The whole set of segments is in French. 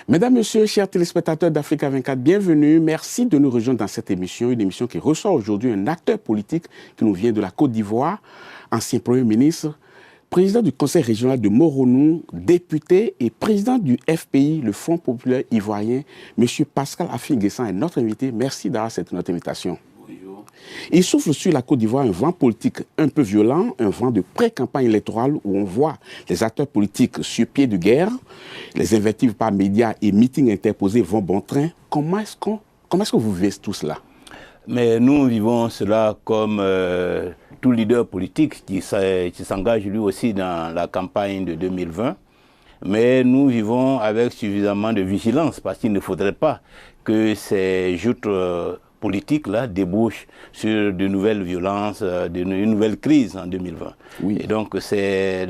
Mesdames, Messieurs, chers téléspectateurs d'Africa 24, bienvenue. Merci de nous rejoindre dans cette émission, une émission qui reçoit aujourd'hui un acteur politique qui nous vient de la Côte d'Ivoire, ancien Premier ministre, président du Conseil régional de Moronou, député et président du FPI, le Front populaire ivoirien, M. Pascal Affi-N'Guessan est notre invité. Merci d'avoir accepté notre invitation. Il souffle sur la Côte d'Ivoire un vent politique un peu violent, un vent de pré-campagne électorale où on voit les acteurs politiques sur pied de guerre, les invectives par médias et meetings interposés vont bon train. Comment est-ce que vous vivez tout cela? Mais nous vivons cela comme tout leader politique qui s'engage lui aussi dans la campagne de 2020. Mais nous vivons avec suffisamment de vigilance parce qu'il ne faudrait pas que ces joutes politiques-là débouchent sur de nouvelles violences, une nouvelle crise en 2020. Oui. Et donc c'est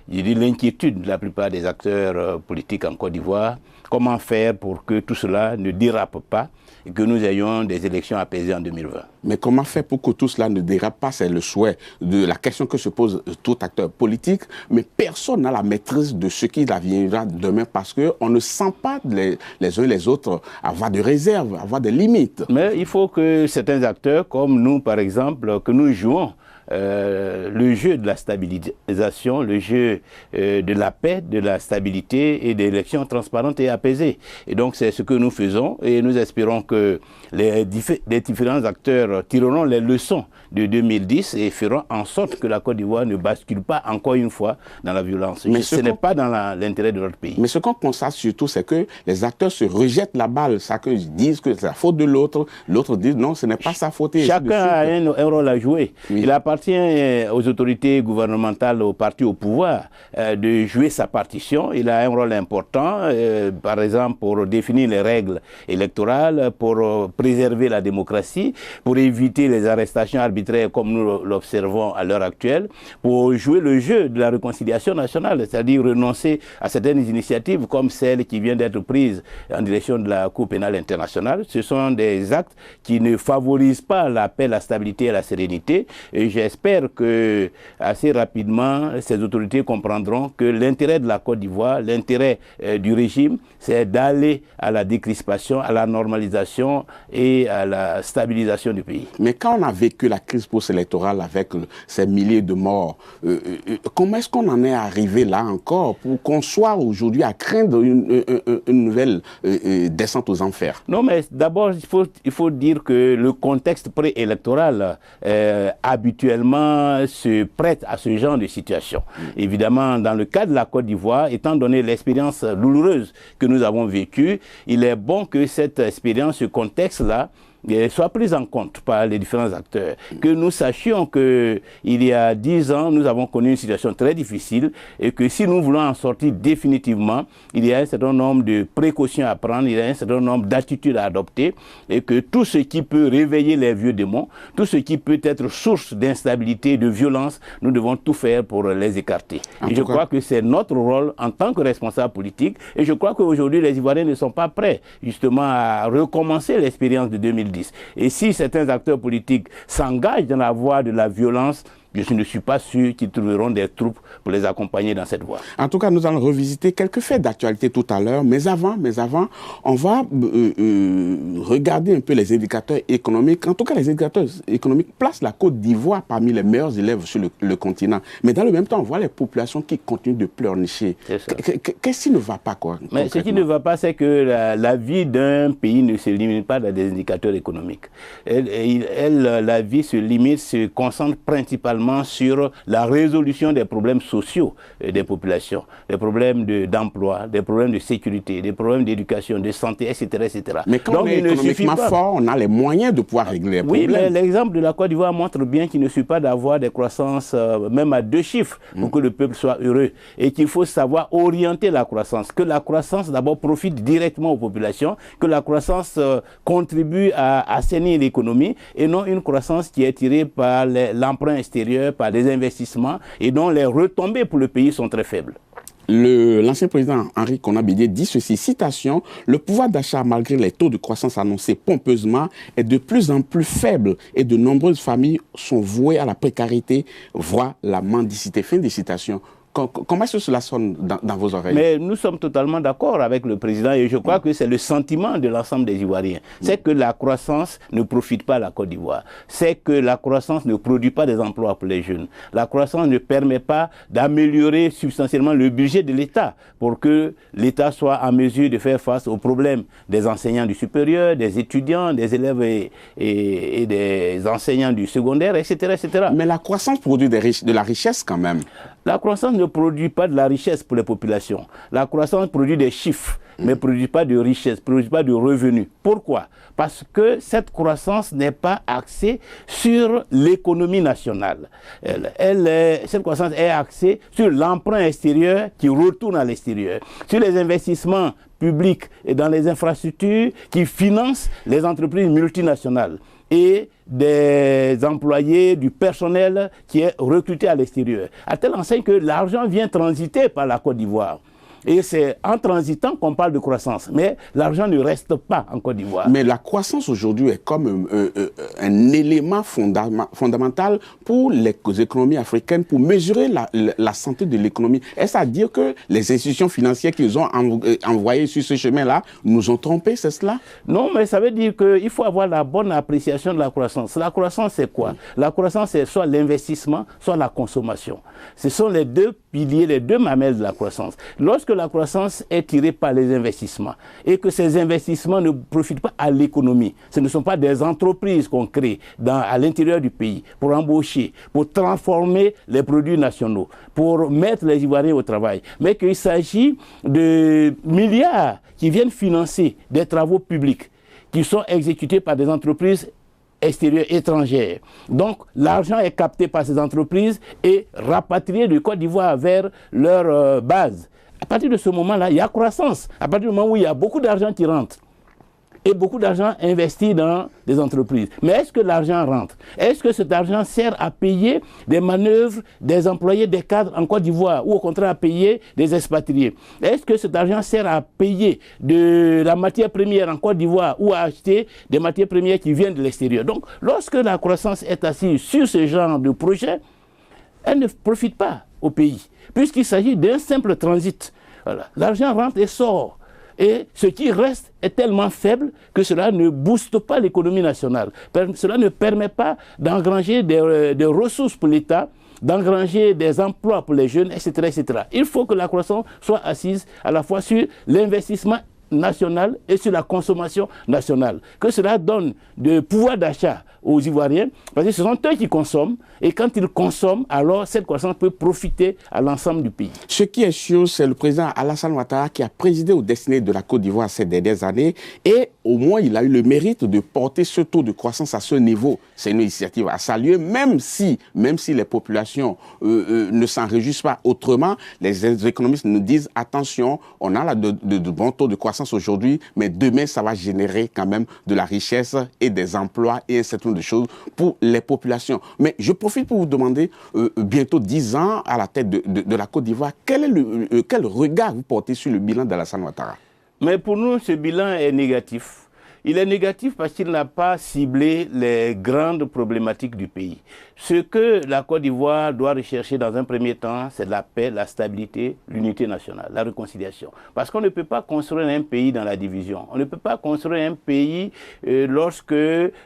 l'inquiétude de la plupart des acteurs politiques en Côte d'Ivoire. Comment faire pour que tout cela ne dérape pas et que nous ayons des élections apaisées en 2020. Mais comment faire pour que tout cela ne dérape pas? C'est le souhait de la question que se pose tout acteur politique, mais personne n'a la maîtrise de ce qui adviendra demain parce qu'on ne sent pas les uns et les autres avoir de réserve, avoir des limites. Mais il faut que certains acteurs, comme nous par exemple, que nous jouons le jeu de la stabilisation, le jeu de la paix, de la stabilité et d'élections transparentes et apaisées. Et donc c'est ce que nous faisons et nous espérons que les différents acteurs tireront les leçons de 2010 et feront en sorte que la Côte d'Ivoire ne bascule pas encore une fois dans la violence. Mais ce n'est pas dans l'intérêt de notre pays. Mais ce qu'on constate surtout, c'est que les acteurs se rejettent la balle. Chacun dit que c'est la faute de l'autre, l'autre dit non, ce n'est pas sa faute. Chacun a un rôle à jouer. Oui. Il appartient aux autorités gouvernementales, aux partis au pouvoir, de jouer sa partition. Il a un rôle important, par exemple, pour définir les règles électorales, pour préserver la démocratie, pour éviter les arrestations arbitraires comme nous l'observons à l'heure actuelle, pour jouer le jeu de la réconciliation nationale, c'est-à-dire renoncer à certaines initiatives comme celle qui vient d'être prise en direction de la Cour pénale internationale. Ce sont des actes qui ne favorisent pas la paix, la stabilité et la sérénité. Et j'espère que assez rapidement, ces autorités comprendront que l'intérêt de la Côte d'Ivoire, l'intérêt du régime, c'est d'aller à la décrispation, à la normalisation et à la stabilisation du pays. Mais quand on a vécu la crise post-électorale avec ces milliers de morts, comment est-ce qu'on en est arrivé là encore pour qu'on soit aujourd'hui à craindre une nouvelle descente aux enfers? Non, mais d'abord, il faut dire que le contexte préélectoral habituellement se prête à ce genre de situation. Évidemment, dans le cas de la Côte d'Ivoire, étant donné l'expérience douloureuse que nous avons vécue, il est bon que cette expérience, ce contexte-là, soit prise en compte par les différents acteurs. Que nous sachions qu'il y a 10 ans, nous avons connu une situation très difficile et que si nous voulons en sortir définitivement, il y a un certain nombre de précautions à prendre, il y a un certain nombre d'attitudes à adopter et que tout ce qui peut réveiller les vieux démons, tout ce qui peut être source d'instabilité, de violence, nous devons tout faire pour les écarter. Et je crois que c'est notre rôle en tant que responsable politique et je crois qu'aujourd'hui les Ivoiriens ne sont pas prêts justement à recommencer l'expérience de 2010. Et si certains acteurs politiques s'engagent dans la voie de la violence, je ne suis pas sûr qu'ils trouveront des troupes pour les accompagner dans cette voie. En tout cas, nous allons revisiter quelques faits d'actualité tout à l'heure. Mais avant, on va regarder un peu les indicateurs économiques. En tout cas, les indicateurs économiques placent la Côte d'Ivoire parmi les meilleurs élèves sur le continent. Mais dans le même temps, on voit les populations qui continuent de pleurnicher. Qu'est-ce qui ne va pas, quoi? Mais ce qui ne va pas, c'est que la vie d'un pays ne se limite pas à des indicateurs économiques. La vie se concentre principalement sur la résolution des problèmes sociaux des populations, des problèmes d'emploi, des problèmes de sécurité, des problèmes d'éducation, de santé, etc., etc. Mais quand on est économiquement fort, on a les moyens de pouvoir régler les problèmes. Oui, mais l'exemple de la Côte d'Ivoire montre bien qu'il ne suffit pas d'avoir des croissances, même à 2 chiffres, pour que le peuple soit heureux. Et qu'il faut savoir orienter la croissance. Que la croissance, d'abord, profite directement aux populations, que la croissance contribue à assainir l'économie, et non une croissance qui est tirée par l'emprunt extérieur, par des investissements et dont les retombées pour le pays sont très faibles. L'ancien président Henri Konan Bédié dit ceci, citation, « Le pouvoir d'achat, malgré les taux de croissance annoncés pompeusement, est de plus en plus faible et de nombreuses familles sont vouées à la précarité, voire la mendicité. » Fin de citation. Comment est-ce que cela sonne dans vos oreilles? Mais nous sommes totalement d'accord avec le président et je crois que c'est le sentiment de l'ensemble des Ivoiriens. C'est que la croissance ne profite pas à la Côte d'Ivoire. C'est que la croissance ne produit pas des emplois pour les jeunes. La croissance ne permet pas d'améliorer substantiellement le budget de l'État pour que l'État soit en mesure de faire face aux problèmes des enseignants du supérieur, des étudiants, des élèves et des enseignants du secondaire, etc., etc. Mais la croissance produit de la richesse quand même. La croissance ne produit pas de la richesse pour les populations. La croissance produit des chiffres, mais ne produit pas de richesse, ne produit pas de revenus. Pourquoi? Parce que cette croissance n'est pas axée sur l'économie nationale. Cette croissance est axée sur l'emprunt extérieur qui retourne à l'extérieur, sur les investissements publics et dans les infrastructures qui financent les entreprises multinationales et des employés, du personnel qui est recruté à l'extérieur. À telle enseigne que l'argent vient transiter par la Côte d'Ivoire. Et c'est en transitant qu'on parle de croissance. Mais l'argent ne reste pas en Côte d'Ivoire. Mais la croissance aujourd'hui est comme un élément fondamental pour les économies africaines, pour mesurer la santé de l'économie. Est-ce à dire que les institutions financières qu'ils ont envoyées sur ce chemin-là nous ont trompés, c'est cela? Non, mais ça veut dire qu'il faut avoir la bonne appréciation de la croissance. La croissance, c'est quoi? La croissance, c'est soit l'investissement, soit la consommation. Ce sont les deux piliers, les deux mamelles de la croissance. Lorsque la croissance est tirée par les investissements et que ces investissements ne profitent pas à l'économie, ce ne sont pas des entreprises qu'on crée à l'intérieur du pays pour embaucher, pour transformer les produits nationaux, pour mettre les Ivoiriens au travail, mais qu'il s'agit de milliards qui viennent financer des travaux publics qui sont exécutés par des entreprises extérieures, étrangères. Donc, l'argent est capté par ces entreprises et rapatrié de Côte d'Ivoire vers leur base. À partir de ce moment-là, il y a croissance. À partir du moment où il y a beaucoup d'argent qui rentre et beaucoup d'argent investi dans des entreprises. Mais est-ce que l'argent rentre? Est-ce que cet argent sert à payer des manœuvres des employés, des cadres en Côte d'Ivoire ou au contraire à payer des expatriés? Est-ce que cet argent sert à payer de la matière première en Côte d'Ivoire ou à acheter des matières premières qui viennent de l'extérieur? Donc, lorsque la croissance est assise sur ce genre de projet, elle ne profite pas au pays, puisqu'il s'agit d'un simple transit. Voilà. L'argent rentre et sort. Et ce qui reste est tellement faible que cela ne booste pas l'économie nationale. Cela ne permet pas d'engranger des ressources pour l'État, d'engranger des emplois pour les jeunes, etc., etc. Il faut que la croissance soit assise à la fois sur l'investissement national et sur la consommation nationale. Que cela donne de pouvoir d'achat aux Ivoiriens, parce que ce sont eux qui consomment, et quand ils consomment, alors cette croissance peut profiter à l'ensemble du pays. Ce qui est sûr, c'est le président Alassane Ouattara qui a présidé aux destinées de la Côte d'Ivoire ces dernières années, et au moins il a eu le mérite de porter ce taux de croissance à ce niveau. C'est une initiative à saluer, même si les populations ne s'en réjouissent pas autrement. Les économistes nous disent, attention, on a de bons taux de croissance aujourd'hui, mais demain ça va générer quand même de la richesse et des emplois et un certain nombre de choses pour les populations. Mais je profite pour vous demander, bientôt 10 ans à la tête de la Côte d'Ivoire, quel regard vous portez sur le bilan d'Alassane Ouattara? Mais pour nous, ce bilan est négatif. Il est négatif parce qu'il n'a pas ciblé les grandes problématiques du pays. Ce que la Côte d'Ivoire doit rechercher dans un premier temps, c'est la paix, la stabilité, l'unité nationale, la réconciliation. Parce qu'on ne peut pas construire un pays dans la division. On ne peut pas construire un pays lorsque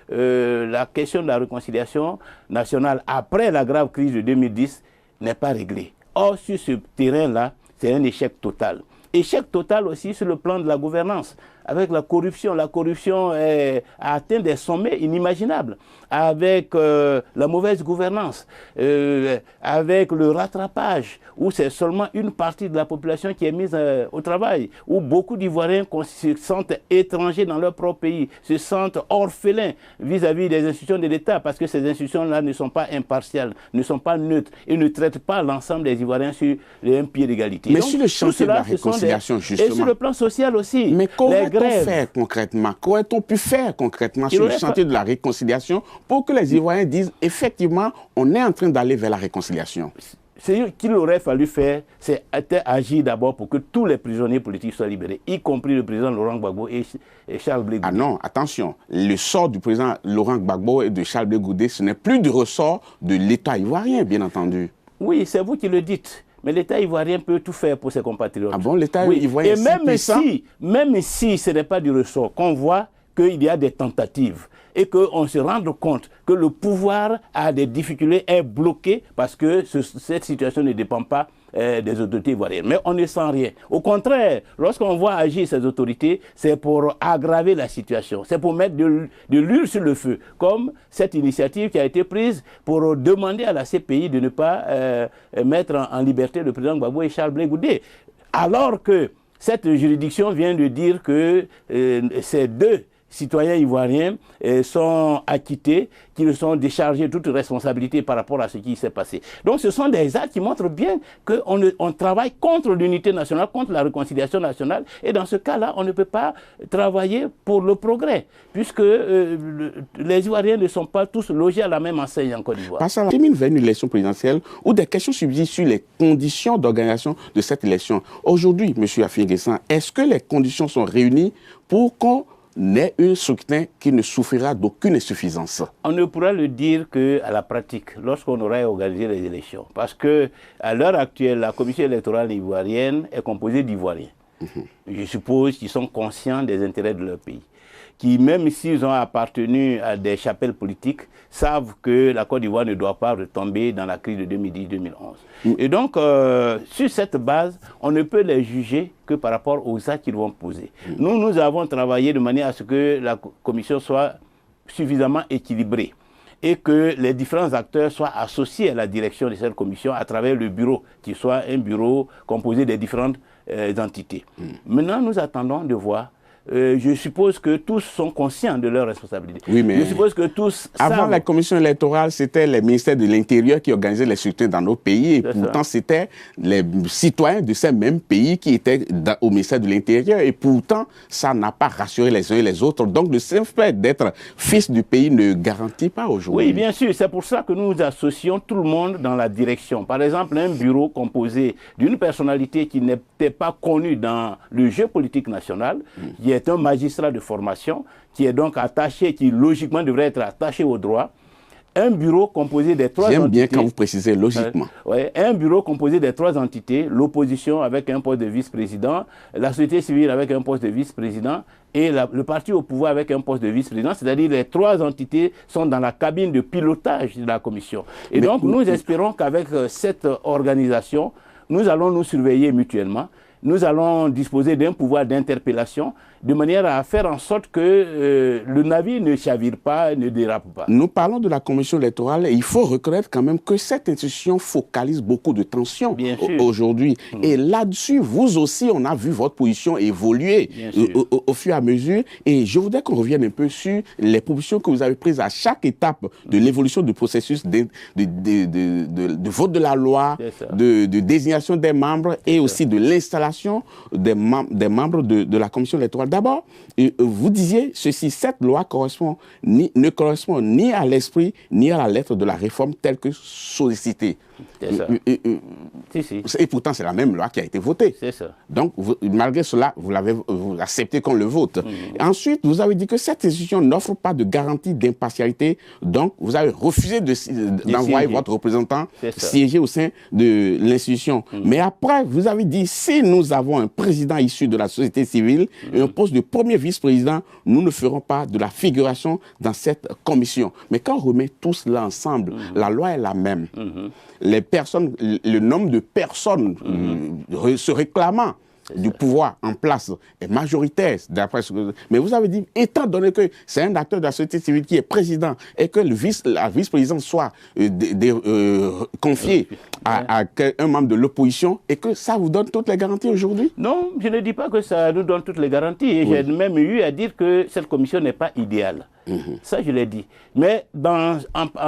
la question de la réconciliation nationale, après la grave crise de 2010, n'est pas réglée. Or, sur ce terrain-là, c'est un échec total. Échec total aussi sur le plan de la gouvernance. Avec la corruption a atteint des sommets inimaginables. Avec la mauvaise gouvernance, avec le rattrapage, où c'est seulement une partie de la population qui est mise au travail, où beaucoup d'Ivoiriens se sentent étrangers dans leur propre pays, se sentent orphelins vis-à-vis des institutions de l'État, parce que ces institutions-là ne sont pas impartiales, ne sont pas neutres, et ne traitent pas l'ensemble des Ivoiriens sur un pied d'égalité. Mais sur le chantier de la réconciliation, justement. Et sur le plan social aussi. Mais qu'aurait-on fait concrètement? Qu'aurait-on pu faire concrètement sur le chantier de la réconciliation pour que les Ivoiriens disent effectivement on est en train d'aller vers la réconciliation? Ce qu'il aurait fallu faire, c'est agir d'abord pour que tous les prisonniers politiques soient libérés, y compris le président Laurent Gbagbo et Charles Blé Goudé. Ah non, attention, le sort du président Laurent Gbagbo et de Charles Blé Goudé, ce n'est plus du ressort de l'État ivoirien, bien entendu. Oui, c'est vous qui le dites. Mais l'État ivoirien peut tout faire pour ses compatriotes. Ah bon, l'État ivoirien est si même si ce n'est pas du ressort, qu'on voit qu'il y a des tentatives et qu'on se rende compte que le pouvoir a des difficultés, est bloqué parce que cette situation ne dépend pas des autorités ivoiriennes. Mais on ne sent rien. Au contraire, lorsqu'on voit agir ces autorités, c'est pour aggraver la situation, c'est pour mettre de l'huile sur le feu, comme cette initiative qui a été prise pour demander à la CPI de ne pas mettre en liberté le président Gbagbo et Charles Blé Goudé. Alors que cette juridiction vient de dire que ces deux citoyens ivoiriens sont acquittés, qu'ils sont déchargés de toute responsabilité par rapport à ce qui s'est passé. Donc ce sont des actes qui montrent bien qu'on travaille contre l'unité nationale, contre la réconciliation nationale, et dans ce cas-là, on ne peut pas travailler pour le progrès, puisque les Ivoiriens ne sont pas tous logés à la même enseigne en Côte d'Ivoire. Passons à la chemine vers une élection présidentielle où des questions subsistent sur les conditions d'organisation de cette élection. Aujourd'hui, M. Affi-N'Guessan, est-ce que les conditions sont réunies pour qu'on n'est un scrutin qui ne souffrira d'aucune insuffisance? On ne pourra le dire qu'à la pratique, lorsqu'on aura organisé les élections. Parce qu'à l'heure actuelle, la commission électorale ivoirienne est composée d'Ivoiriens. Je suppose qu'ils sont conscients des intérêts de leur pays, qui, même s'ils ont appartenu à des chapelles politiques, savent que la Côte d'Ivoire ne doit pas retomber dans la crise de 2010-2011. Et donc, sur cette base, on ne peut les juger que par rapport aux actes qu'ils vont poser. Nous avons travaillé de manière à ce que la commission soit suffisamment équilibrée et que les différents acteurs soient associés à la direction de cette commission à travers le bureau, qui soit un bureau composé des différentes entités. Maintenant, nous attendons de voir. Je suppose que tous sont conscients de leurs responsabilités. Oui, mais je suppose que tous avant savent... la commission électorale, c'était les ministères de l'Intérieur qui organisaient les scrutins dans nos pays. Et pourtant, c'était les citoyens de ces mêmes pays qui étaient au ministère de l'Intérieur. Et pourtant, ça n'a pas rassuré les uns et les autres. Donc, le simple fait d'être fils du pays ne garantit pas aujourd'hui. Oui, bien sûr. C'est pour ça que nous associons tout le monde dans la direction. Par exemple, un bureau composé d'une personnalité qui n'était pas connue dans le jeu politique national, qui est un magistrat de formation, qui est donc attaché, qui logiquement devrait être attaché au droit. Un bureau composé des trois entités. J'aime bien quand vous précisez logiquement. Un bureau composé des trois entités, l'opposition avec un poste de vice-président, la société civile avec un poste de vice-président et le parti au pouvoir avec un poste de vice-président, c'est-à-dire les trois entités sont dans la cabine de pilotage de la commission. Et donc nous espérons qu'avec cette organisation, nous allons nous surveiller mutuellement. Nous allons disposer d'un pouvoir d'interpellation de manière à faire en sorte que le navire ne chavire pas, ne dérape pas. Nous parlons de la commission électorale et il faut reconnaître quand même que cette institution focalise beaucoup de tensions aujourd'hui. Et là-dessus, vous aussi, on a vu votre position évoluer au fur et à mesure. Et je voudrais qu'on revienne un peu sur les positions que vous avez prises à chaque étape de l'évolution du processus de vote de la loi, de désignation des membres et aussi de l'installation des membres de la commission électorale. D'abord, vous disiez ceci, cette loi ne correspond ni à l'esprit ni à la lettre de la réforme telle que sollicitée. Et pourtant, c'est la même loi qui a été votée. C'est ça. Donc, malgré cela, vous acceptez qu'on le vote. Ensuite, vous avez dit que cette institution n'offre pas de garantie d'impartialité. Donc, vous avez refusé d'envoyer votre représentant siéger au sein de l'institution. Mais après, vous avez dit, si nous avons un président issu de la société civile et un poste de premier vice-président, nous ne ferons pas de la figuration dans cette commission. Mais quand on remet tout cela ensemble, la loi est la même. Les personnes, le nombre de personnes se réclamant du pouvoir en place est majoritaire, d'après ce que... Mais vous avez dit, étant donné que c'est un acteur de la société civile qui est président et que la vice-présidence soit confiée à un membre de l'opposition, et que ça vous donne toutes les garanties aujourd'hui? Non, je ne dis pas que ça nous donne toutes les garanties. Et j'ai même eu à dire que cette commission n'est pas idéale. Ça, je l'ai dit. Mais en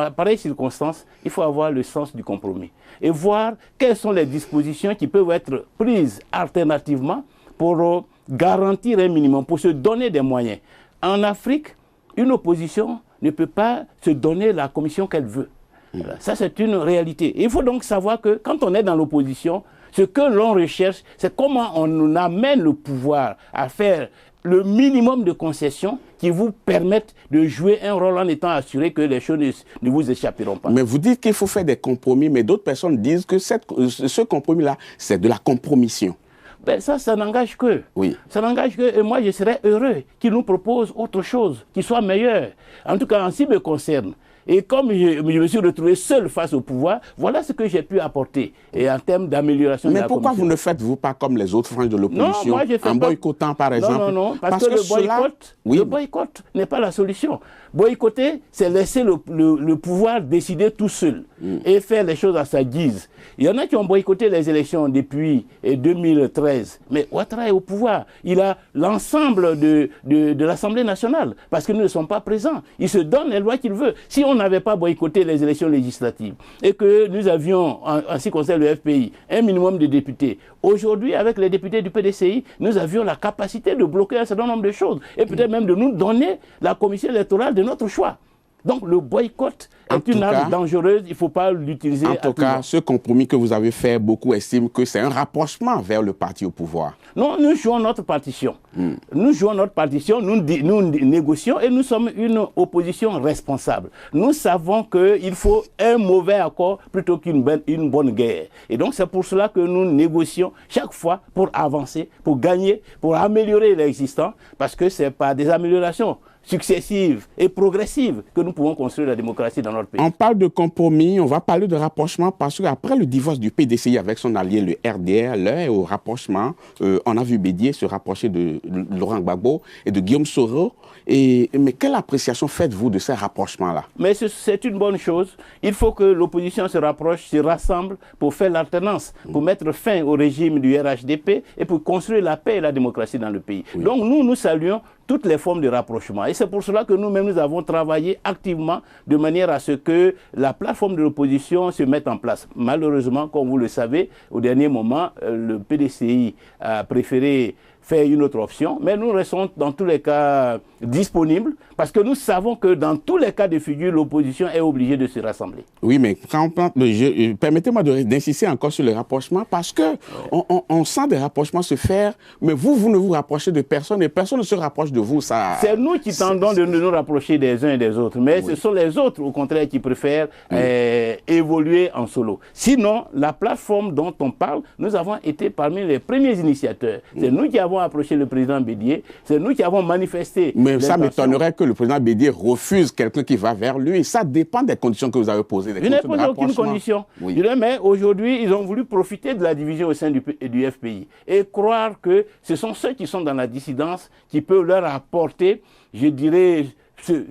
pareille circonstance, il faut avoir le sens du compromis et voir quelles sont les dispositions qui peuvent être prises alternativement pour garantir un minimum, pour se donner des moyens. En Afrique, une opposition ne peut pas se donner la commission qu'elle veut. Voilà. Ça, c'est une réalité. Et il faut donc savoir que quand on est dans l'opposition, ce que l'on recherche, c'est comment on amène le pouvoir à faire le minimum de concessions qui vous permettent de jouer un rôle en étant assuré que les choses ne vous échapperont pas. Mais vous dites qu'il faut faire des compromis, mais d'autres personnes disent que ce compromis-là, c'est de la compromission. Ben ça n'engage que. Oui. Ça n'engage que. Et moi, je serais heureux qu'ils nous proposent autre chose, qui soit meilleur. En tout cas, en ce qui me concerne. Et comme je me suis retrouvé seul face au pouvoir, voilà ce que j'ai pu apporter et en termes d'amélioration de la commission. Mais pourquoi vous ne faites-vous pas comme les autres franges de l'opposition, en boycottant par exemple? Non, parce que le boycott n'est pas la solution. Boycotter, c'est laisser le pouvoir décider tout seul et faire les choses à sa guise. Il y en a qui ont boycotté les élections depuis 2013, mais Ouattara est au pouvoir. Il a l'ensemble de l'Assemblée nationale, parce que nous ne sommes pas présents. Il se donne les lois qu'il veut. Si on n'avait pas boycotté les élections législatives et que nous avions, en ce qui concerne le FPI, un minimum de députés, aujourd'hui, avec les députés du PDCI, nous avions la capacité de bloquer un certain nombre de choses et peut-être même de nous donner la commission électorale de notre choix. Donc le boycott est une arme dangereuse, il ne faut pas l'utiliser. En tout cas, ce compromis que vous avez fait, beaucoup estiment que c'est un rapprochement vers le parti au pouvoir. Non, nous jouons notre partition. Nous jouons notre partition, nous négocions et nous sommes une opposition responsable. Nous savons qu'il faut un mauvais accord plutôt qu'une bonne guerre. Et donc c'est pour cela que nous négocions chaque fois pour avancer, pour gagner, pour améliorer l'existant, parce que ce n'est pas des améliorations successives et progressives que nous pouvons construire la démocratie dans notre pays. On parle de compromis, on va parler de rapprochement parce qu'après le divorce du PDCI avec son allié le RDR, l'heure est au rapprochement. On a vu Bédié se rapprocher de Laurent Gbagbo et de Guillaume Soro. Mais quelle appréciation faites-vous de ces rapprochements-là? Mais c'est une bonne chose. Il faut que l'opposition se rapproche, se rassemble pour faire l'alternance, pour mettre fin au régime du RHDP et pour construire la paix et la démocratie dans le pays. Oui. Donc nous saluons toutes les formes de rapprochement. Et c'est pour cela que nous-mêmes, nous avons travaillé activement de manière à ce que la plateforme de l'opposition se mette en place. Malheureusement, comme vous le savez, au dernier moment, le PDCI a préféré faire une autre option, mais nous restons dans tous les cas disponibles parce que nous savons que dans tous les cas de figure, l'opposition est obligée de se rassembler. Oui, mais quand permettez-moi d'insister encore sur le rapprochement parce que on sent des rapprochements se faire, mais vous ne vous rapprochez de personne et personne ne se rapproche de vous. C'est nous qui tendons de nous rapprocher des uns et des autres, mais ce sont les autres, au contraire, qui préfèrent évoluer en solo. Sinon, la plateforme dont on parle, nous avons été parmi les premiers initiateurs. C'est nous qui avons approché le président Bédié, c'est nous qui avons manifesté. Mais ça m'étonnerait que le président Bédié refuse quelqu'un qui va vers lui. Ça dépend des conditions que vous avez posées. Je n'ai posé aucune condition. Oui. Mais aujourd'hui, ils ont voulu profiter de la division au sein du FPI et croire que ce sont ceux qui sont dans la dissidence qui peuvent leur apporter, je dirais,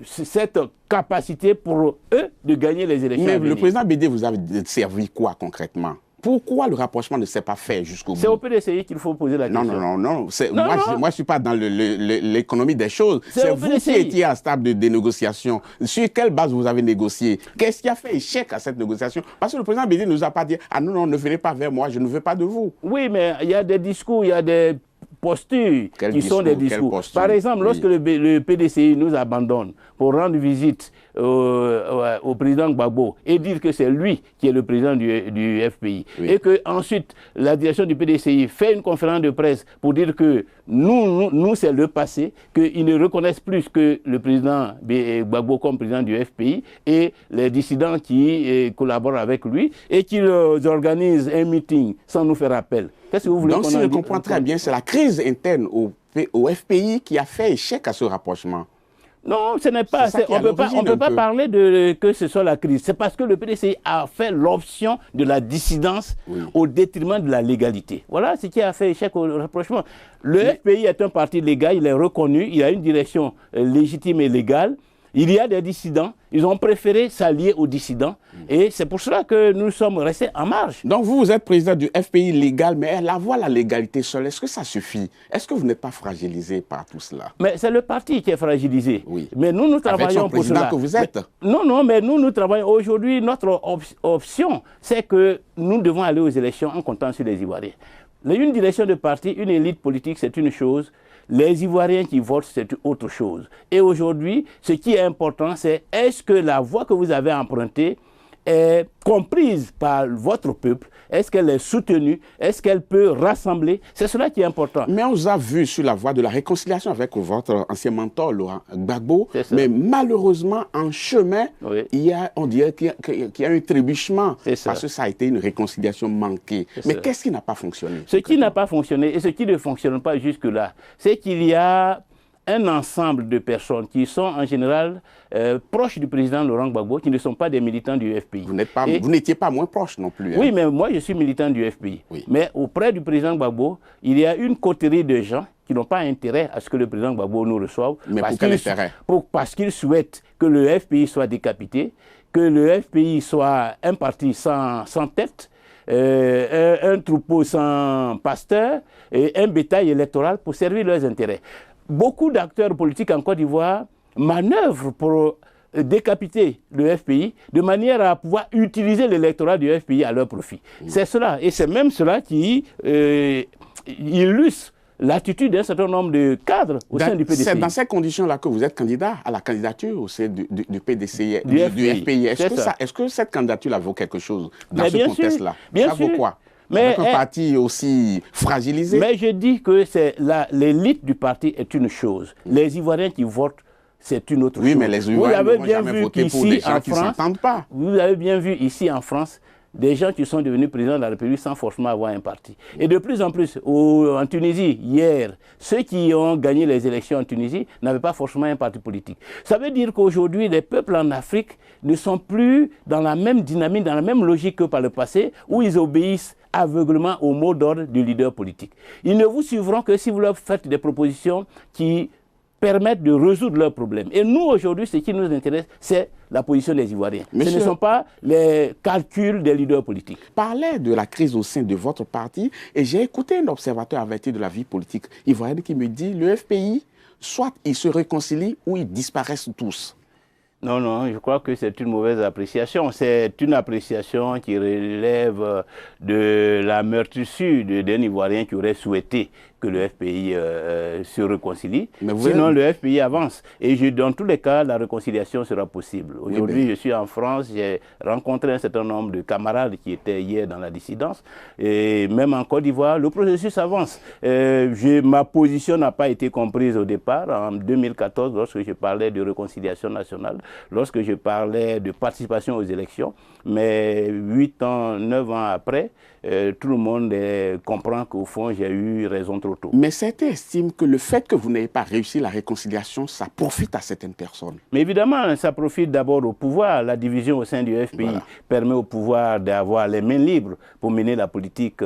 cette capacité pour eux de gagner les élections. Mais le président Bédié vous a servi quoi concrètement? Pourquoi le rapprochement ne s'est pas fait jusqu'au bout? C'est au PDCI qu'il faut poser la question. Non. Moi, je ne suis pas dans l'économie des choses. C'est vous qui étiez à table de négociation. Sur quelle base vous avez négocié? Qu'est-ce qui a fait échec à cette négociation? Parce que le président Bédié ne nous a pas dit « Ah non, ne venez pas vers moi, je ne veux pas de vous ». Oui, mais il y a des discours, il y a des postures sont des discours. Par exemple, lorsque le PDCI nous abandonne pour rendre visite au président Gbagbo et dire que c'est lui qui est le président du FPI et que ensuite la direction du PDCI fait une conférence de presse pour dire que nous c'est le passé, qu'ils ne reconnaissent plus que le président Gbagbo comme président du FPI et les dissidents qui collaborent avec lui et qu'ils organisent un meeting sans nous faire appel. Qu'est-ce que vous voulez? Donc si je comprends très bien, c'est la crise interne au FPI qui a fait échec à ce rapprochement. Non, ce n'est pas. On ne peut pas parler que ce soit la crise. C'est parce que le PDCI a fait l'option de la dissidence au détriment de la légalité. Voilà ce qui a fait échec au rapprochement. Le FPI est un parti légal, il est reconnu, il a une direction légitime et légale. Il y a des dissidents, ils ont préféré s'allier aux dissidents et c'est pour cela que nous sommes restés en marge. Donc vous êtes président du FPI légal, mais la légalité seule, est-ce que ça suffit? Est-ce que vous n'êtes pas fragilisé par tout cela? Mais c'est le parti qui est fragilisé. Oui. Mais nous travaillons pour cela. Avec son président que vous êtes. Mais nous travaillons. Aujourd'hui, notre option, c'est que nous devons aller aux élections en comptant sur les Ivoiriens. Une direction de parti, une élite politique, c'est une chose. Les Ivoiriens qui votent, c'est autre chose. Et aujourd'hui, ce qui est important, c'est est-ce que la voie que vous avez empruntée est comprise par votre peuple? Est-ce qu'elle est soutenue? Est-ce qu'elle peut rassembler? C'est cela qui est important. Mais on vous a vu sur la voie de la réconciliation avec votre ancien mentor, Laurent Gbagbo. Mais malheureusement, en chemin, on dirait qu'il y a un trébuchement. Parce que ça a été une réconciliation manquée. Mais qu'est-ce qui n'a pas fonctionné? Ce qui n'a pas fonctionné et ce qui ne fonctionne pas jusque-là, c'est qu'il y a un ensemble de personnes qui sont en général proches du président Laurent Gbagbo, qui ne sont pas des militants du FPI. Vous n'étiez pas moins proche non plus. Oui, mais moi je suis militant du FPI. Oui. Mais auprès du président Gbagbo, il y a une coterie de gens qui n'ont pas intérêt à ce que le président Gbagbo nous reçoive. Mais pour quel intérêt? Parce qu'ils souhaitent que le FPI soit décapité, que le FPI soit un parti sans tête, un troupeau sans pasteur et un bétail électoral pour servir leurs intérêts. Beaucoup d'acteurs politiques en Côte d'Ivoire manœuvrent pour décapiter le FPI de manière à pouvoir utiliser l'électorat du FPI à leur profit. C'est cela, et c'est même cela qui illustre l'attitude d'un certain nombre de cadres au sein du PDCI. C'est dans ces conditions-là que vous êtes candidat à la candidature au sein du PDCI, du FPI. Est-ce que cette candidature vaut quelque chose dans ce contexte-là? Ça vaut quoi? Avec un parti aussi fragilisé. Mais je dis que l'élite du parti est une chose. Les Ivoiriens qui votent, c'est une autre chose. Oui, mais les Ivoiriens n'ont jamais voté pour des gens qui ne s'entendent pas. Vous avez bien vu ici en France, des gens qui sont devenus présidents de la République sans forcément avoir un parti. Et de plus en plus, en Tunisie, hier, ceux qui ont gagné les élections en Tunisie n'avaient pas forcément un parti politique. Ça veut dire qu'aujourd'hui, les peuples en Afrique ne sont plus dans la même dynamique, dans la même logique que par le passé, où ils obéissent aveuglement au mot d'ordre du leader politique. Ils ne vous suivront que si vous leur faites des propositions qui permettent de résoudre leurs problèmes. Et nous, aujourd'hui, ce qui nous intéresse, c'est la position des Ivoiriens. Ce ne sont pas les calculs des leaders politiques. Parlez de la crise au sein de votre parti et j'ai écouté un observateur averti de la vie politique ivoirienne qui me dit le FPI, soit ils se réconcilient ou ils disparaissent tous. Non, non, je crois que c'est une mauvaise appréciation. C'est une appréciation qui relève de la meurtrissure d'un Ivoirien qui aurait souhaité que le FPI se réconcilie. Sinon, le FPI avance. Et dans tous les cas, la réconciliation sera possible. Aujourd'hui, je suis en France, j'ai rencontré un certain nombre de camarades qui étaient hier dans la dissidence. Et même en Côte d'Ivoire, le processus avance. Ma position n'a pas été comprise au départ. En 2014, lorsque je parlais de réconciliation nationale, lorsque je parlais de participation aux élections, mais 8 ans, 9 ans après, tout le monde comprend qu'au fond, j'ai eu raison trop tôt. Mais certains estiment que le fait que vous n'ayez pas réussi la réconciliation, ça profite à certaines personnes. Mais évidemment, ça profite d'abord au pouvoir. La division au sein du FPI permet au pouvoir d'avoir les mains libres pour mener la politique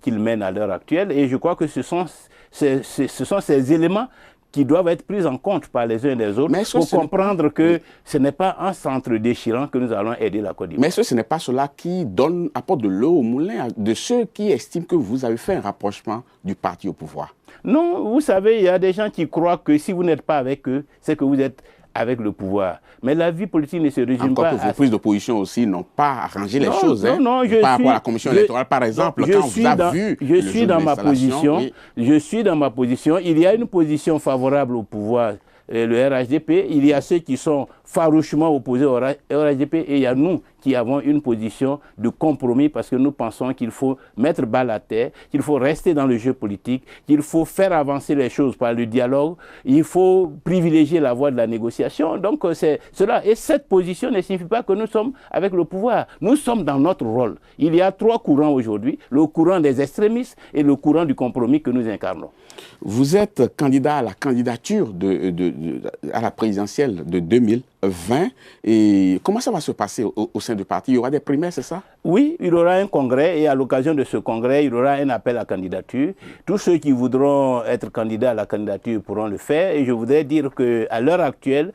qu'il mène à l'heure actuelle. Et je crois que ce sont ces éléments qui doivent être pris en compte par les uns et les autres pour comprendre que ce n'est pas en centre déchirant que nous allons aider la Côte d'Ivoire. Mais ce n'est pas cela qui apporte de l'eau au moulin de ceux qui estiment que vous avez fait un rapprochement du parti au pouvoir. Non, vous savez, il y a des gens qui croient que si vous n'êtes pas avec eux, c'est que vous êtes avec le pouvoir. Mais la vie politique ne se résume pas à... Encore que vos prises d'opposition aussi n'ont pas arrangé les choses. Non, par rapport à la commission électorale, par exemple, quand on vous a vu... Je suis dans ma position. Je suis dans ma position. Il y a une position favorable au pouvoir, le RHDP. Il y a ceux qui sont farouchement opposés au RHDP et il y a nous qui avons une position de compromis parce que nous pensons qu'il faut mettre balle à terre, qu'il faut rester dans le jeu politique, qu'il faut faire avancer les choses par le dialogue, il faut privilégier la voie de la négociation. Donc c'est cela. Et cette position ne signifie pas que nous sommes avec le pouvoir. Nous sommes dans notre rôle. Il y a 3 courants aujourd'hui, le courant des extrémistes et le courant du compromis que nous incarnons. Vous êtes candidat à la candidature à la présidentielle de 2020. Et comment ça va se passer au sein du parti? Il y aura des primaires, c'est ça? Oui, il y aura un congrès et à l'occasion de ce congrès, il y aura un appel à candidature. Tous ceux qui voudront être candidats à la candidature pourront le faire. Et je voudrais dire qu'à l'heure actuelle,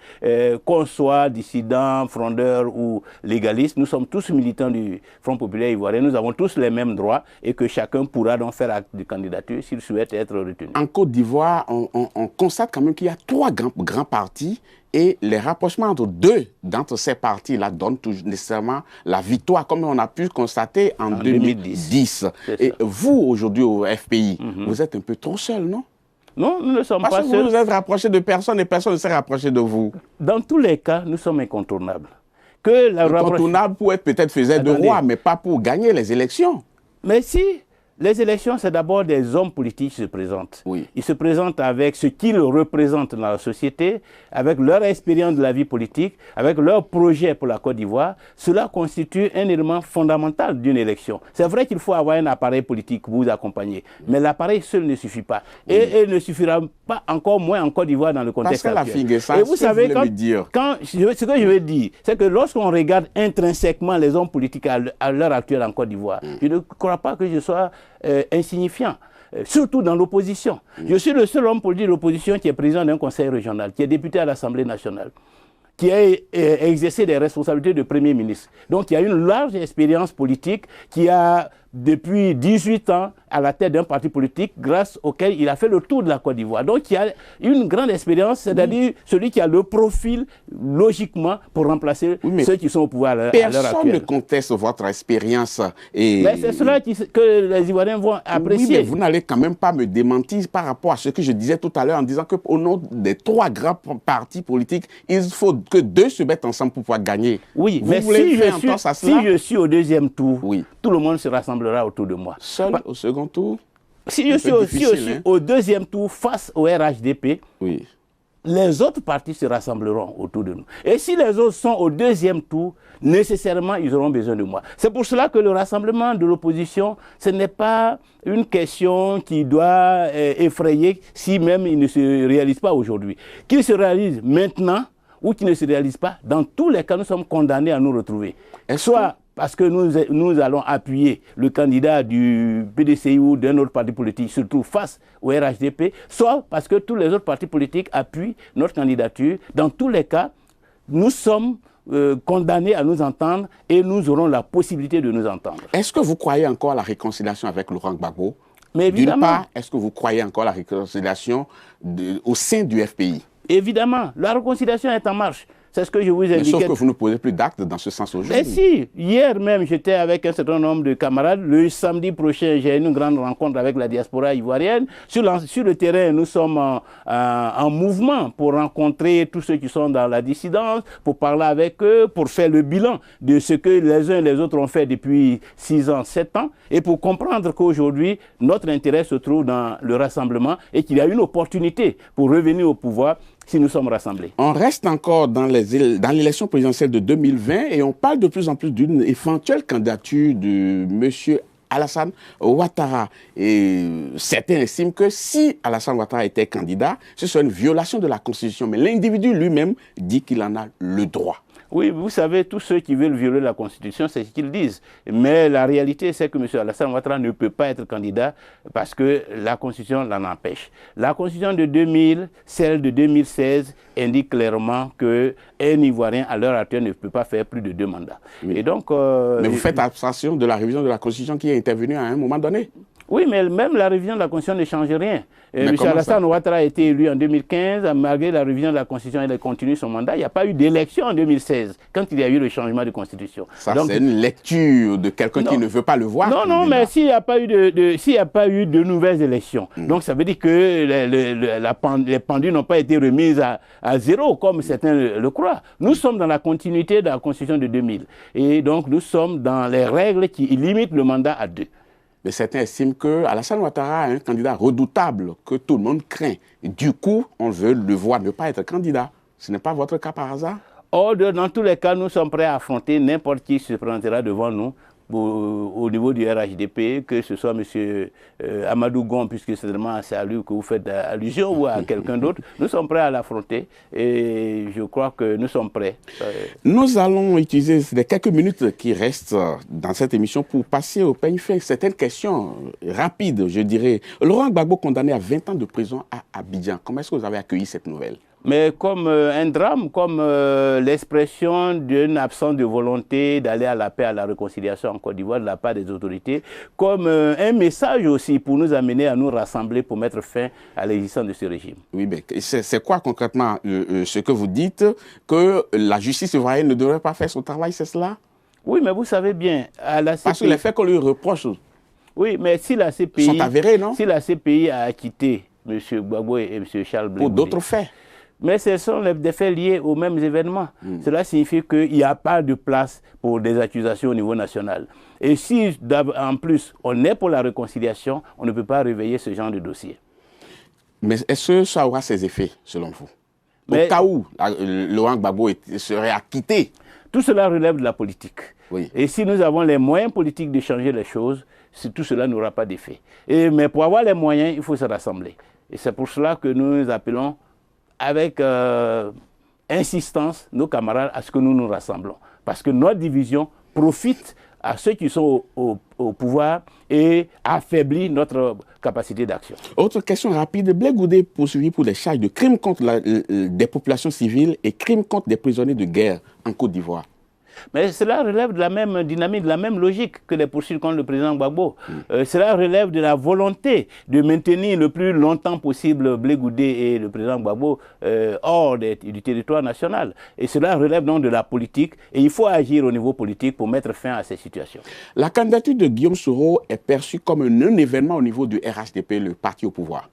qu'on soit dissident, frondeur ou légaliste, nous sommes tous militants du Front populaire ivoirien. Nous avons tous les mêmes droits et que chacun pourra donc faire acte de candidature s'il souhaite être retenu. En Côte d'Ivoire, on constate quand même qu'il y a 3 grands partis. Et les rapprochements entre 2 d'entre ces partis-là donnent toujours nécessairement la victoire, comme on a pu constater en 2010. Et vous, aujourd'hui, au FPI, vous êtes un peu trop seul, non? Non, nous ne sommes pas seuls. Parce que vous êtes rapproché de personne et personne ne s'est rapproché de vous. Dans tous les cas, nous sommes incontournables. que la incontournable pour être peut-être faisait de roi, mais pas pour gagner les élections. Mais si, les élections, c'est d'abord des hommes politiques qui se présentent. Oui. Ils se présentent avec ce qu'ils représentent dans la société, avec leur expérience de la vie politique, avec leur projet pour la Côte d'Ivoire. Cela constitue un élément fondamental d'une élection. C'est vrai qu'il faut avoir un appareil politique pour vous accompagner, mais l'appareil seul ne suffit pas. Oui. Et ne suffira pas, encore moins en Côte d'Ivoire dans le contexte actuel. Et vous savez, ce que je veux dire, c'est que lorsqu'on regarde intrinsèquement les hommes politiques à l'heure actuelle en Côte d'Ivoire, je ne crois pas que je sois insignifiant, surtout dans l'opposition. Je suis le seul homme politique de l'opposition qui est président d'un conseil régional, qui est député à l'Assemblée nationale, qui a exercé des responsabilités de Premier ministre. Donc il y a une large expérience politique, qui a depuis 18 ans à la tête d'un parti politique grâce auquel il a fait le tour de la Côte d'Ivoire. Donc il y a une grande expérience, c'est-à-dire celui qui a le profil logiquement pour remplacer ceux qui sont au pouvoir à l'heure actuelle. Personne ne conteste votre expérience. Mais c'est cela que les Ivoiriens vont apprécier. Oui, mais vous n'allez quand même pas me démentir par rapport à ce que je disais tout à l'heure en disant qu'au nom des 3 grands partis politiques, il faut que 2 se mettent ensemble pour pouvoir gagner. Oui, vous mais voulez si je suis au deuxième tour, tout le monde se rassemblera autour de moi. Seul au second tour? Si je suis au deuxième tour face au RHDP, les autres partis se rassembleront autour de nous. Et si les autres sont au deuxième tour, nécessairement, ils auront besoin de moi. C'est pour cela que le rassemblement de l'opposition, ce n'est pas une question qui doit effrayer si même il ne se réalise pas aujourd'hui. Qu'il se réalise maintenant ou qu'il ne se réalise pas, dans tous les cas, nous sommes condamnés à nous retrouver. Soit parce que nous allons appuyer le candidat du PDCI ou d'un autre parti politique, surtout face au RHDP, soit parce que tous les autres partis politiques appuient notre candidature. Dans tous les cas, nous sommes condamnés à nous entendre et nous aurons la possibilité de nous entendre. Est-ce que vous croyez encore à la réconciliation avec Laurent Gbagbo? Mais évidemment. D'une part, est-ce que vous croyez encore à la réconciliation au sein du FPI? Évidemment, la réconciliation est en marche. C'est ce que je vous ai dit. Sauf que vous ne posez plus d'actes dans ce sens aujourd'hui. Mais si, hier même, j'étais avec un certain nombre de camarades. Le samedi prochain, j'ai une grande rencontre avec la diaspora ivoirienne. Sur le terrain, nous sommes en mouvement pour rencontrer tous ceux qui sont dans la dissidence, pour parler avec eux, pour faire le bilan de ce que les uns et les autres ont fait depuis 6 ans, 7 ans, et pour comprendre qu'aujourd'hui, notre intérêt se trouve dans le rassemblement et qu'il y a une opportunité pour revenir au pouvoir si nous sommes rassemblés. On reste encore dans l'élection présidentielle de 2020 et on parle de plus en plus d'une éventuelle candidature de M. Alassane Ouattara. Et certains estiment que si Alassane Ouattara était candidat, ce serait une violation de la Constitution. Mais l'individu lui-même dit qu'il en a le droit. Oui, vous savez, tous ceux qui veulent violer la Constitution, c'est ce qu'ils disent. Mais la réalité, c'est que M. Alassane Ouattara ne peut pas être candidat parce que la Constitution l'en empêche. La Constitution de 2000, celle de 2016, indique clairement qu'un Ivoirien, à l'heure actuelle, ne peut pas faire plus de 2 mandats. Oui. Et donc, mais vous faites abstraction de la révision de la Constitution qui est intervenue à un moment donné? Oui, mais même la révision de la Constitution ne change rien. M. Alassane Ouattara a été élu en 2015, malgré la révision de la Constitution, il a continué son mandat. Il n'y a pas eu d'élection en 2016, quand il y a eu le changement de Constitution. Ça, c'est une lecture de quelqu'un qui ne veut pas le voir. Non, non, mais s'il n'y a pas eu de nouvelles élections, donc ça veut dire que les pendules n'ont pas été remises à zéro, comme certains le croient. Nous sommes dans la continuité de la Constitution de 2000. Et donc, nous sommes dans les règles qui limitent le mandat à 2. Mais certains estiment que Alassane Ouattara est un candidat redoutable, que tout le monde craint. Et du coup, on veut le voir ne pas être candidat. Ce n'est pas votre cas par hasard? Dans tous les cas, nous sommes prêts à affronter n'importe qui se présentera devant nous au niveau du RHDP, que ce soit M. Amadou Gon, puisque c'est vraiment à lui que vous faites allusion, ou à quelqu'un d'autre. Nous sommes prêts à l'affronter et je crois que nous sommes prêts. Nous allons utiliser les quelques minutes qui restent dans cette émission pour passer au peigne fin. Certaines questions rapides, je dirais. Laurent Gbagbo condamné à 20 ans de prison à Abidjan. Comment est-ce que vous avez accueilli cette nouvelle? Mais comme un drame, comme l'expression d'une absence de volonté d'aller à la paix, à la réconciliation en Côte d'Ivoire de la part des autorités, comme un message aussi pour nous amener à nous rassembler pour mettre fin à l'existence de ce régime. Oui, mais c'est quoi concrètement ce que vous dites, que la justice ivoirienne ne devrait pas faire son travail, c'est cela? Oui, mais vous savez bien, à la CPI... Parce que les faits qu'on lui reproche... Oui, mais si la CPI... sont avérés, non? Si la CPI a acquitté M. Gbagbo et M. Charles Blé pour d'autres faits. Mais ce sont des faits liés aux mêmes événements. Cela signifie qu'il n'y a pas de place pour des accusations au niveau national. Et si, en plus, on est pour la réconciliation, on ne peut pas réveiller ce genre de dossier. Mais est-ce que ça aura ses effets, selon vous? Au cas où Laurent Gbagbo serait acquitté. Tout cela relève de la politique. Oui. Et si nous avons les moyens politiques de changer les choses, tout cela n'aura pas d'effet. Mais pour avoir les moyens, il faut se rassembler. Et c'est pour cela que nous appelons avec insistance nos camarades à ce que nous nous rassemblons. Parce que notre division profite à ceux qui sont au pouvoir et affaiblit notre capacité d'action. Autre question rapide. Blé Goudé poursuivi pour des charges de crimes contre des populations civiles et crimes contre des prisonniers de guerre en Côte d'Ivoire. Mais cela relève de la même dynamique, de la même logique que les poursuites contre le président Gbagbo. Cela relève de la volonté de maintenir le plus longtemps possible Blé Goudé et le président Gbagbo hors du territoire national. Et cela relève donc de la politique et il faut agir au niveau politique pour mettre fin à ces situations. La candidature de Guillaume Soro est perçue comme un non-événement au niveau du RHDP, le parti au pouvoir.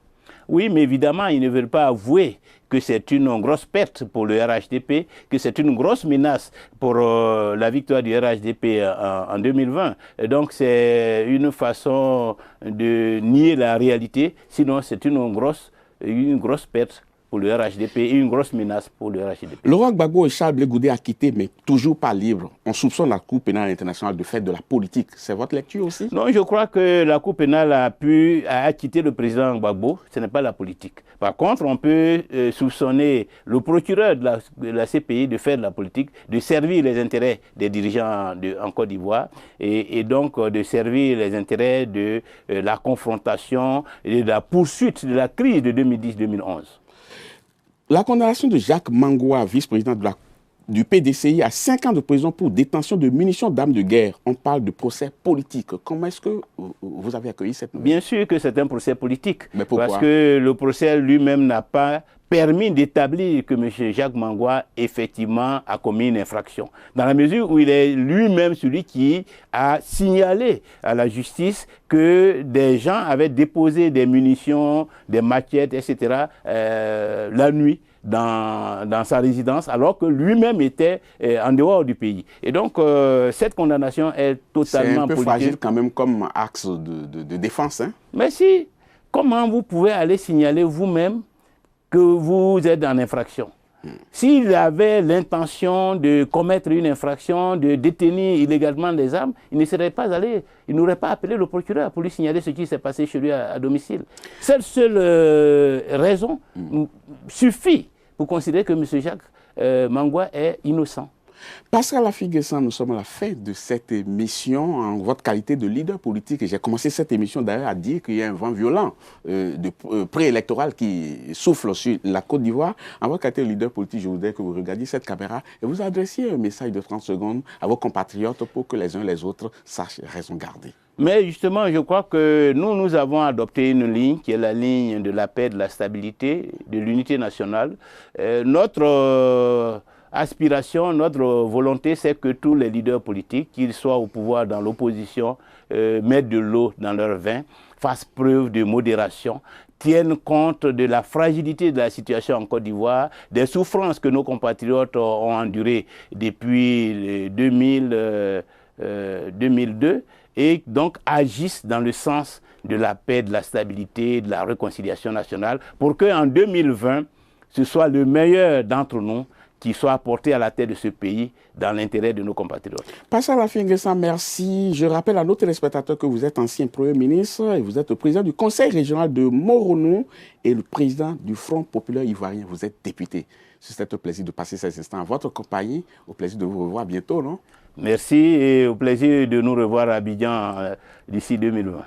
Oui, mais évidemment, ils ne veulent pas avouer que c'est une grosse perte pour le RHDP, que c'est une grosse menace pour la victoire du RHDP en 2020. Et donc, c'est une façon de nier la réalité. Sinon, c'est une grosse perte pour le RHDP et une grosse menace pour le RHDP. Laurent Gbagbo et Charles Blé Goudé acquittés, mais toujours pas libres. On soupçonne la Cour pénale internationale de faire de la politique. C'est votre lecture aussi? Non, je crois que la Cour pénale a acquitté le président Gbagbo. Ce n'est pas la politique. Par contre, on peut soupçonner le procureur de la CPI de faire de la politique, de servir les intérêts des dirigeants en Côte d'Ivoire et donc de servir les intérêts de la confrontation et de la poursuite de la crise de 2010-2011. La condamnation de Jacques Mangoua, vice-président du PDCI, à 5 ans de prison pour détention de munitions d'armes de guerre. On parle de procès politique. Comment est-ce que vous avez accueilli cette nouvelle? Bien sûr que c'est un procès politique. Mais pourquoi? Parce que le procès lui-même n'a pas permis d'établir que M. Jacques Mangoua, effectivement, a commis une infraction. Dans la mesure où il est lui-même celui qui a signalé à la justice que des gens avaient déposé des munitions, des machettes, etc., la nuit dans sa résidence, alors que lui-même était en dehors du pays. Et donc, cette condamnation est totalement politique. C'est un peu fragile quand même comme axe de défense. Hein? Mais si, comment vous pouvez aller signaler vous-même que vous êtes en infraction? S'il avait l'intention de commettre une infraction, de détenir illégalement des armes, il ne serait pas allé, il n'aurait pas appelé le procureur pour lui signaler ce qui s'est passé chez lui à domicile. Cette seule raison suffit pour considérer que M. Jacques Mangoua est innocent. Pascal Affi-N'Guessan, nous sommes à la fin de cette émission en votre qualité de leader politique. Et j'ai commencé cette émission d'ailleurs à dire qu'il y a un vent violent préélectoral qui souffle sur la Côte d'Ivoire. En votre qualité de leader politique, je voudrais que vous regardiez cette caméra et vous adressiez un message de 30 secondes à vos compatriotes pour que les uns et les autres sachent raison garder. Mais justement, je crois que nous avons adopté une ligne qui est la ligne de la paix, de la stabilité, de l'unité nationale. Notre aspiration, notre volonté, c'est que tous les leaders politiques, qu'ils soient au pouvoir, dans l'opposition, mettent de l'eau dans leur vin, fassent preuve de modération, tiennent compte de la fragilité de la situation en Côte d'Ivoire, des souffrances que nos compatriotes ont endurées depuis 2002, et donc agissent dans le sens de la paix, de la stabilité, de la réconciliation nationale, pour qu'en 2020, ce soit le meilleur d'entre nous qui soit apporté à la tête de ce pays dans l'intérêt de nos compatriotes. Pascal Affi-N'Guessan, merci. Je rappelle à nos téléspectateurs que vous êtes ancien Premier ministre et vous êtes le président du Conseil régional de Moronou et le président du Front populaire ivoirien. Vous êtes député. C'est un plaisir de passer ces instants à votre compagnie. Au plaisir de vous revoir bientôt, non? Merci et au plaisir de nous revoir à Abidjan d'ici 2020.